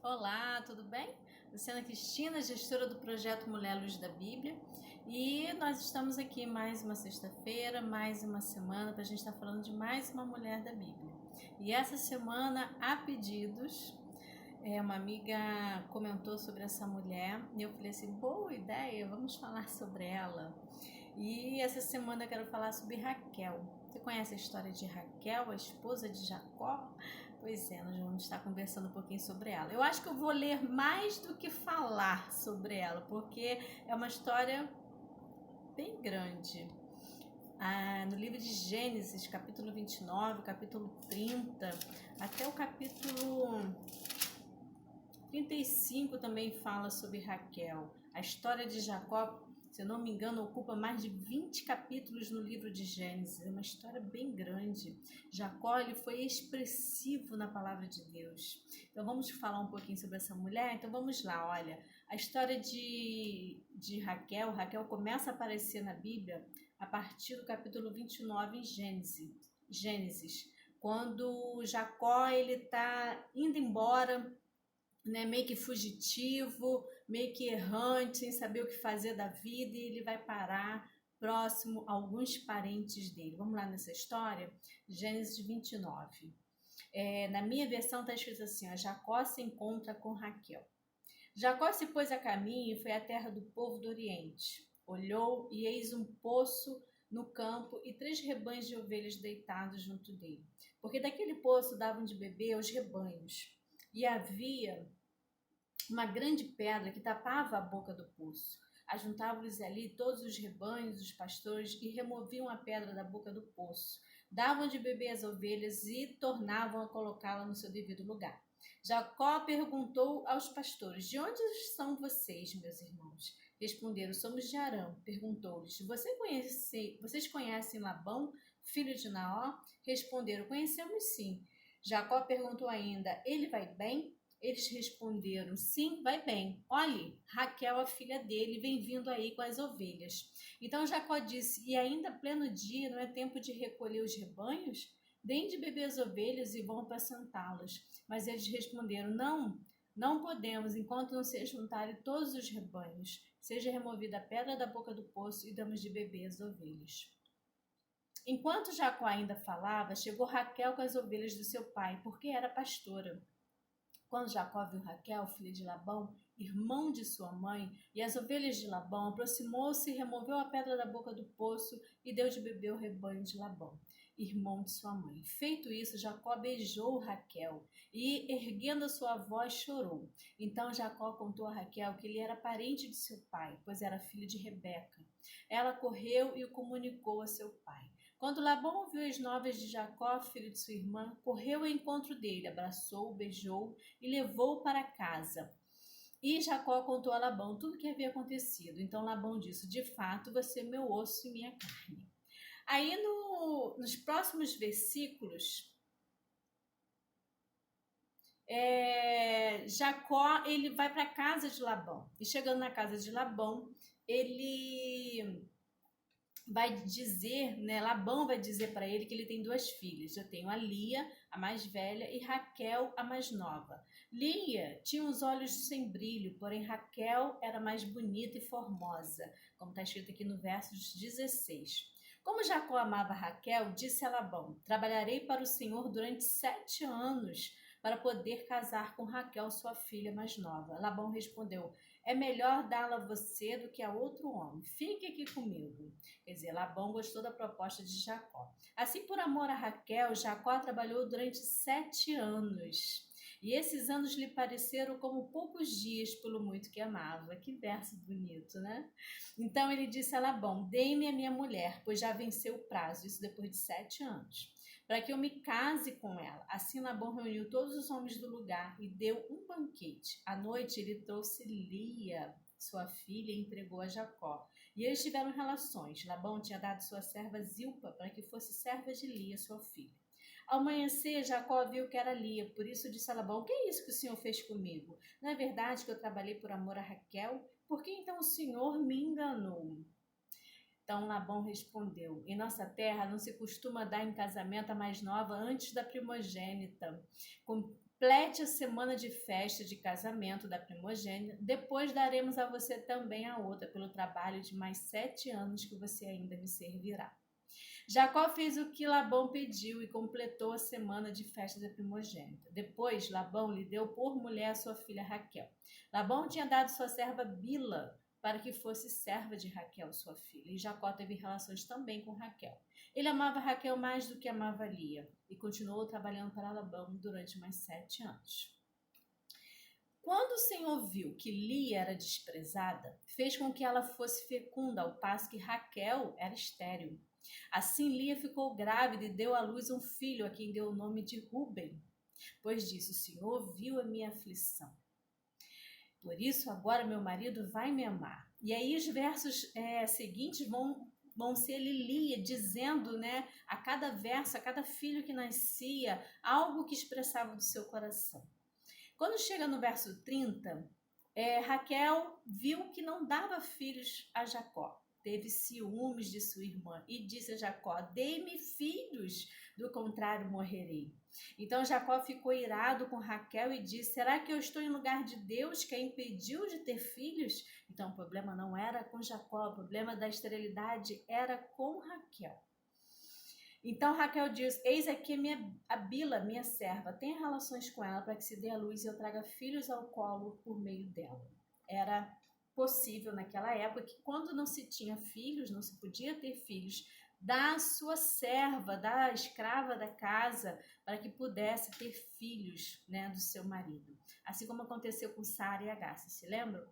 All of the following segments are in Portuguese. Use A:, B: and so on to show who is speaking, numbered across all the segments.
A: Olá, tudo bem? Luciana Cristina, gestora do projeto Mulher Luz da Bíblia, e nós estamos aqui mais uma sexta-feira, mais uma semana para a gente estar falando de mais uma mulher da Bíblia. E essa semana há pedidos. Uma amiga comentou sobre essa mulher e eu falei assim, boa ideia, vamos falar sobre ela. E essa semana eu quero falar sobre Raquel. Você conhece a história de Raquel, a esposa de Jacó? Pois é, nós vamos estar conversando um pouquinho sobre ela. Eu acho que eu vou ler mais do que falar sobre ela, porque é uma história bem grande. No livro de Gênesis, capítulo 29, capítulo 30, até o capítulo 35 também fala sobre Raquel. A história de Jacó, se eu não me engano, ocupa mais de 20 capítulos no livro de Gênesis. É uma história bem grande. Jacó, ele foi expressivo na palavra de Deus. Então vamos falar um pouquinho sobre essa mulher? Então vamos lá, olha. A história de Raquel, começa a aparecer na Bíblia a partir do capítulo 29 em Gênesis, quando Jacó ele está indo embora, né, meio que fugitivo, meio que errante, sem saber o que fazer da vida, e ele vai parar próximo a alguns parentes dele. Vamos lá nessa história? Gênesis 29. Na minha versão está escrito assim, ó, Jacó se encontra com Raquel. Jacó se pôs a caminho e foi à terra do povo do Oriente. Olhou e eis um poço no campo e 3 rebanhos de ovelhas deitados junto dele, porque daquele poço davam de beber aos rebanhos. E havia uma grande pedra que tapava a boca do poço. Ajuntavam-lhes ali todos os rebanhos, os pastores, e removiam a pedra da boca do poço. Davam de beber às ovelhas e tornavam a colocá-la no seu devido lugar. Jacó perguntou aos pastores, de onde são vocês, meus irmãos? Responderam, somos de Arã. Perguntou-lhes, vocês conhecem Labão, filho de Naó? Responderam, conhecemos sim. Jacó perguntou ainda, ele vai bem? Eles responderam, sim, vai bem. Olhe, Raquel, a filha dele, vem vindo aí com as ovelhas. Então Jacó disse, e ainda pleno dia, não é tempo de recolher os rebanhos? Deem de beber as ovelhas e vão apacentá-las. Mas eles responderam, não podemos, enquanto não se juntarem todos os rebanhos. Seja removida a pedra da boca do poço e damos de beber as ovelhas. Enquanto Jacó ainda falava, chegou Raquel com as ovelhas do seu pai, porque era pastora. Quando Jacó viu Raquel, filha de Labão, irmão de sua mãe, e as ovelhas de Labão, aproximou-se e removeu a pedra da boca do poço e deu de beber ao rebanho de Labão, irmão de sua mãe. Feito isso, Jacó beijou Raquel e, erguendo a sua voz, chorou. Então Jacó contou a Raquel que ele era parente de seu pai, pois era filho de Rebeca. Ela correu e o comunicou a seu pai. Quando Labão ouviu as novas de Jacó, filho de sua irmã, correu ao encontro dele, abraçou-o, beijou-o e levou-o para casa. E Jacó contou a Labão tudo o que havia acontecido. Então Labão disse, de fato, você é meu osso e minha carne. Aí nos próximos versículos, Jacó ele vai para a casa de Labão. E chegando na casa de Labão, ele vai dizer, né, Labão vai dizer para ele que ele tem 2 filhas. Eu tenho a Lia, a mais velha, e Raquel, a mais nova. Lia tinha os olhos sem brilho, porém Raquel era mais bonita e formosa, como está escrito aqui no verso 16. Como Jacó amava Raquel, disse a Labão, trabalharei para o Senhor durante 7 anos para poder casar com Raquel, sua filha mais nova. Labão respondeu, é melhor dá-la a você do que a outro homem. Fique aqui comigo. Quer dizer, Labão gostou da proposta de Jacó. Assim, por amor a Raquel, Jacó trabalhou durante 7 anos. E esses anos lhe pareceram como poucos dias pelo muito que amava. Que verso bonito, né? Então ele disse a Labão, dê-me a minha mulher, pois já venceu o prazo, isso depois de 7 anos, para que eu me case com ela. Assim Labão reuniu todos os homens do lugar e deu um banquete. À noite ele trouxe Lia, sua filha, e entregou a Jacó. E eles tiveram relações. Labão tinha dado sua serva Zilpa para que fosse serva de Lia, sua filha. Ao amanhecer, Jacó viu que era Lia, por isso disse a Labão, que é isso que o Senhor fez comigo? Não é verdade que eu trabalhei por amor a Raquel? Por que então o Senhor me enganou? Então Labão respondeu, em nossa terra não se costuma dar em casamento a mais nova antes da primogênita, Complete a semana de festa de casamento da primogênita, depois daremos a você também a outra, pelo trabalho de mais 7 anos que você ainda me servirá. Jacó fez o que Labão pediu e completou a semana de festa da primogênita. Depois, Labão lhe deu por mulher a sua filha Raquel. Labão tinha dado sua serva Bila para que fosse serva de Raquel, sua filha, e Jacó teve relações também com Raquel. Ele amava Raquel mais do que amava Lia e continuou trabalhando para Labão durante mais 7 anos. Quando o Senhor viu que Lia era desprezada, fez com que ela fosse fecunda, ao passo que Raquel era estéril. Assim, Lia ficou grávida e deu à luz um filho, a quem deu o nome de Ruben. Pois disse: o Senhor viu a minha aflição. Por isso, agora meu marido vai me amar. E aí os versos seguintes vão ser Lia dizendo, né, a cada verso, a cada filho que nascia, algo que expressava do seu coração. Quando chega no verso 30, Raquel viu que não dava filhos a Jacó. Teve ciúmes de sua irmã e disse a Jacó: dê-me filhos, do contrário morrerei. Então Jacó ficou irado com Raquel e disse: será que eu estou em lugar de Deus que a impediu de ter filhos? Então o problema não era com Jacó, o problema da esterilidade era com Raquel. Então Raquel diz: eis aqui a Bila, minha serva, tenha relações com ela para que se dê a luz e eu traga filhos ao colo por meio dela. Era possível naquela época que quando não se tinha filhos, não se podia ter filhos, da sua serva, da escrava da casa, para que pudesse ter filhos, né, do seu marido. Assim como aconteceu com Sara e Agar, se lembram?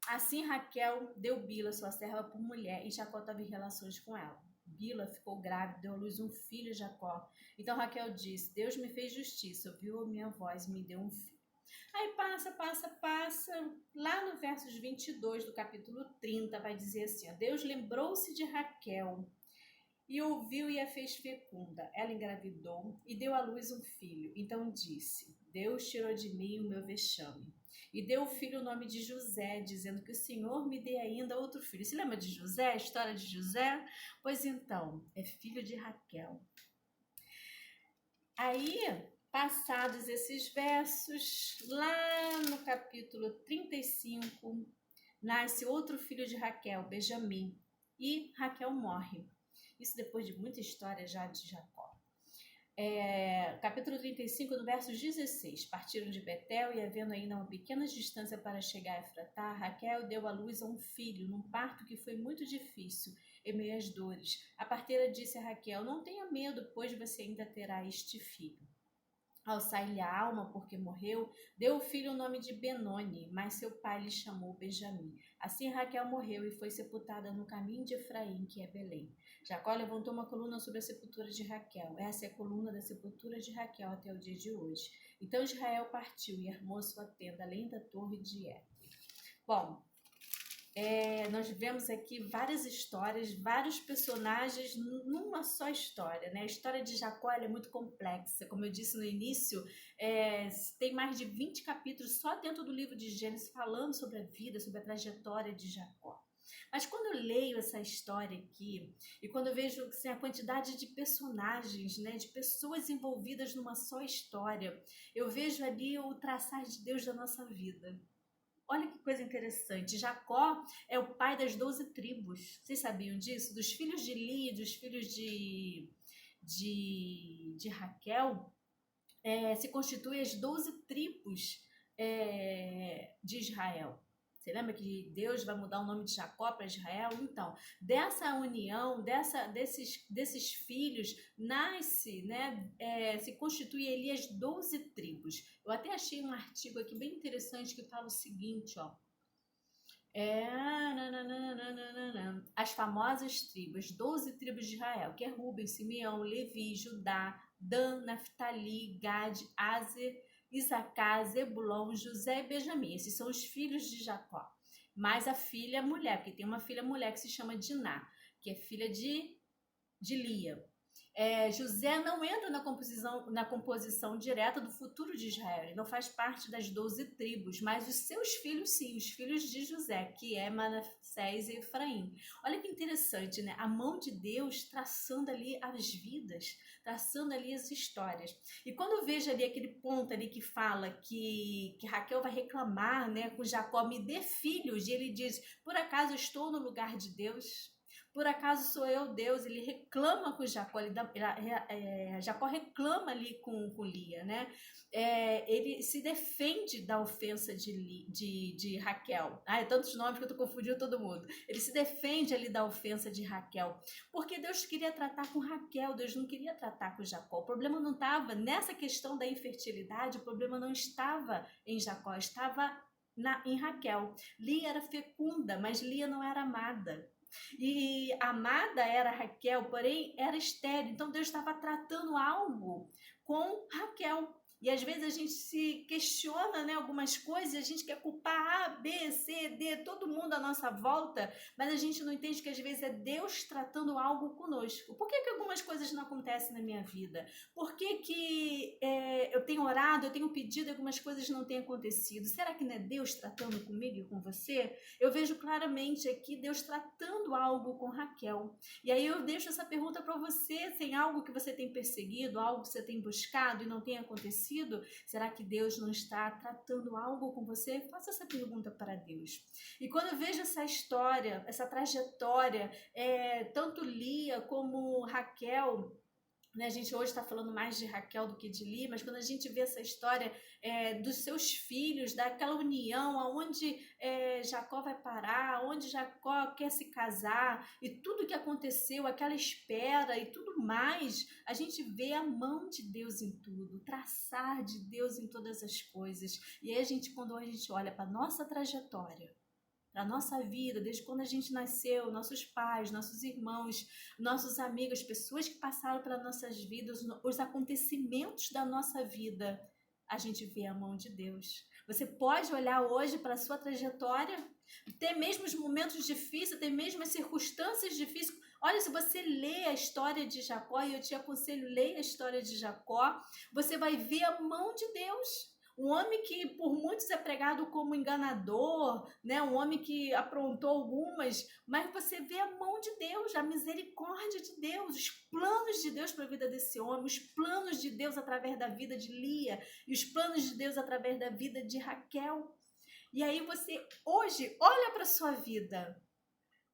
A: Assim Raquel deu Bila, sua serva, por mulher, e Jacó teve relações com ela. Bila ficou grávida, deu à luz um filho a Jacó. Então Raquel disse: Deus me fez justiça, ouviu a minha voz e me deu um filho. Aí passa. Lá no versos 22 do capítulo 30 vai dizer assim: ó, Deus lembrou-se de Raquel e ouviu e a fez fecunda. Ela engravidou e deu à luz um filho. Então disse: Deus tirou de mim o meu vexame. E deu o filho o nome de José, dizendo que o Senhor me dê ainda outro filho. Você lembra de José, a história de José? Pois então, é filho de Raquel. Aí, passados esses versos, lá no capítulo 35, nasce outro filho de Raquel, Benjamim, e Raquel morre. Isso depois de muita história já de Jacó. Capítulo 35, no verso 16. Partiram de Betel e, havendo ainda uma pequena distância para chegar a Efratá, Raquel deu à luz a um filho, num parto que foi muito difícil, em meio às dores. A parteira disse a Raquel: não tenha medo, pois você ainda terá este filho. Ao sair-lhe a alma, porque morreu, deu o filho o nome de Benoni, mas seu pai lhe chamou Benjamim. Assim Raquel morreu e foi sepultada no caminho de Efraim, que é Belém. Jacó levantou uma coluna sobre a sepultura de Raquel. Essa é a coluna da sepultura de Raquel até o dia de hoje. Então Israel partiu e armou sua tenda além da torre de Éter. Bom, nós vemos aqui várias histórias, vários personagens numa só história, né? A história de Jacó é muito complexa. Como eu disse no início, tem mais de 20 capítulos só dentro do livro de Gênesis falando sobre a vida, sobre a trajetória de Jacó. Mas quando eu leio essa história aqui, e quando eu vejo assim, a quantidade de personagens, né, de pessoas envolvidas numa só história, eu vejo ali o traçar de Deus da nossa vida. Olha que coisa interessante. Jacó é o pai das 12 tribos. Vocês sabiam disso? Dos filhos de Lia, dos filhos de Raquel, se constituem as 12 tribos de Israel. Você lembra que Deus vai mudar o nome de Jacó para Israel? Então, dessa união, desses filhos, nasce, né, se constitui ali as 12 tribos. Eu até achei um artigo aqui bem interessante que fala o seguinte, ó. As famosas tribos, 12 tribos de Israel, que é Ruben, Simeão, Levi, Judá, Dan, Naftali, Gad, Aser, Isacar, Zebulon, José e Benjamim. Esses são os filhos de Jacó. Mais a filha mulher, porque tem uma filha mulher que se chama Diná, que é filha de Lia. José não entra na composição direta do futuro de Israel, ele não faz parte das 12 tribos, mas os seus filhos sim, os filhos de José, que é Manassés e Efraim. Olha que interessante, né? A mão de Deus traçando ali as vidas, traçando ali as histórias. E quando eu vejo ali aquele ponto ali que fala que Raquel vai reclamar, né, com Jacó, me dê filhos, e ele diz, por acaso eu estou no lugar de Deus? Por acaso sou eu Deus? Ele reclama com Jacó, Jacó reclama ali com Lia, né? Ele se defende da ofensa de Raquel. É tantos nomes que eu tô confundindo todo mundo. Ele se defende ali da ofensa de Raquel, porque Deus queria tratar com Raquel, Deus não queria tratar com Jacó. O problema não estava nessa questão da infertilidade, o problema não estava em Jacó, estava em Raquel. Lia era fecunda, mas Lia não era amada. E amada era Raquel, porém era estéril. Então Deus estava tratando algo com Raquel. E às vezes a gente se questiona, né, algumas coisas, a gente quer culpar A, B, C, D, todo mundo à nossa volta, mas a gente não entende que às vezes é Deus tratando algo conosco. Por que algumas coisas não acontecem na minha vida? Por que eu tenho orado, eu tenho pedido e algumas coisas não têm acontecido? Será que não é Deus tratando comigo e com você? Eu vejo claramente aqui Deus tratando algo com Raquel. E aí eu deixo essa pergunta para você, tem algo que você tem perseguido, algo que você tem buscado e não tem acontecido? Será que Deus não está tratando algo com você? Faça essa pergunta para Deus. E quando eu vejo essa história, essa trajetória, tanto Lia como Raquel, né, a gente hoje está falando mais de Raquel do que de Lia, mas quando a gente vê essa história dos seus filhos, daquela união, aonde Jacó vai parar, onde Jacó quer se casar, e tudo que aconteceu, aquela espera e tudo mais, a gente vê a mão de Deus em tudo, o traçar de Deus em todas as coisas. E aí quando a gente olha para a nossa trajetória, da nossa vida, desde quando a gente nasceu, nossos pais, nossos irmãos, nossos amigos, pessoas que passaram pelas nossas vidas, os acontecimentos da nossa vida, a gente vê a mão de Deus. Você pode olhar hoje para a sua trajetória, ter mesmo os momentos difíceis, ter mesmo as circunstâncias difíceis. Olha, se você lê a história de Jacó, e eu te aconselho, leia a história de Jacó, você vai ver a mão de Deus. Um homem que por muitos é pregado como enganador, né? Um homem que aprontou algumas, mas você vê a mão de Deus, a misericórdia de Deus, os planos de Deus para a vida desse homem, os planos de Deus através da vida de Lia e os planos de Deus através da vida de Raquel. E aí você hoje olha para a sua vida,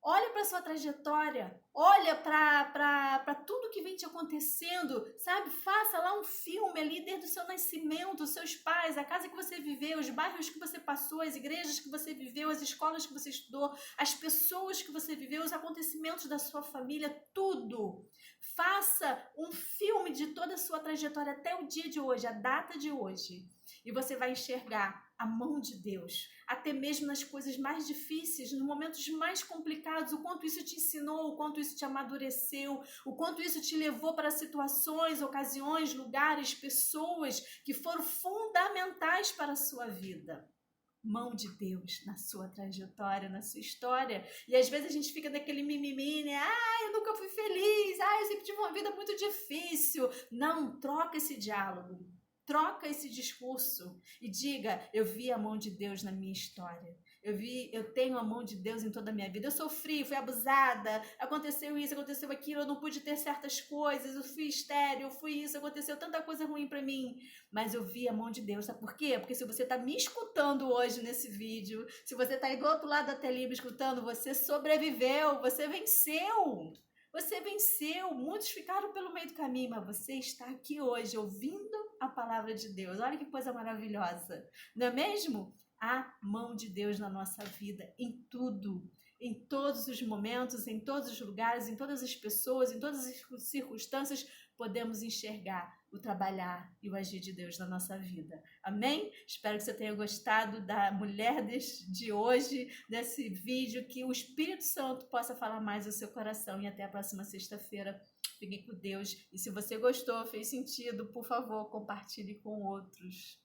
A: olha para a sua trajetória, olha para tudo que vem te acontecendo, sabe? Faça lá um filme ali desde o seu nascimento, os seus pais, a casa que você viveu, os bairros que você passou, as igrejas que você viveu, as escolas que você estudou, as pessoas que você viveu, os acontecimentos da sua família, tudo. Faça um filme de toda a sua trajetória até o dia de hoje, a data de hoje. E você vai enxergar a mão de Deus, até mesmo nas coisas mais difíceis, nos momentos mais complicados, o quanto isso te ensinou, o quanto isso te amadureceu, o quanto isso te levou para situações, ocasiões, lugares, pessoas que foram fundamentais para a sua vida. Mão de Deus na sua trajetória, na sua história. E às vezes a gente fica naquele mimimi, né? Eu nunca fui feliz, eu sempre tive uma vida muito difícil. Não, troca esse diálogo. Troca esse discurso e diga, eu vi a mão de Deus na minha história. Eu tenho a mão de Deus em toda a minha vida. Eu sofri, fui abusada, aconteceu isso, aconteceu aquilo, eu não pude ter certas coisas, eu fui estéril, eu fui isso, aconteceu tanta coisa ruim para mim. Mas eu vi a mão de Deus, sabe por quê? Porque se você está me escutando hoje nesse vídeo, se você está aí do outro lado da telinha me escutando, você sobreviveu, você venceu. Você venceu, muitos ficaram pelo meio do caminho, mas você está aqui hoje ouvindo a palavra de Deus. Olha que coisa maravilhosa, não é mesmo? A mão de Deus na nossa vida, em tudo, em todos os momentos, em todos os lugares, em todas as pessoas, em todas as circunstâncias, podemos enxergar o trabalhar e o agir de Deus na nossa vida. Amém? Espero que você tenha gostado da mulher de hoje, desse vídeo, que o Espírito Santo possa falar mais ao seu coração. E até a próxima sexta-feira. Fiquem com Deus. E se você gostou, fez sentido, por favor, compartilhe com outros.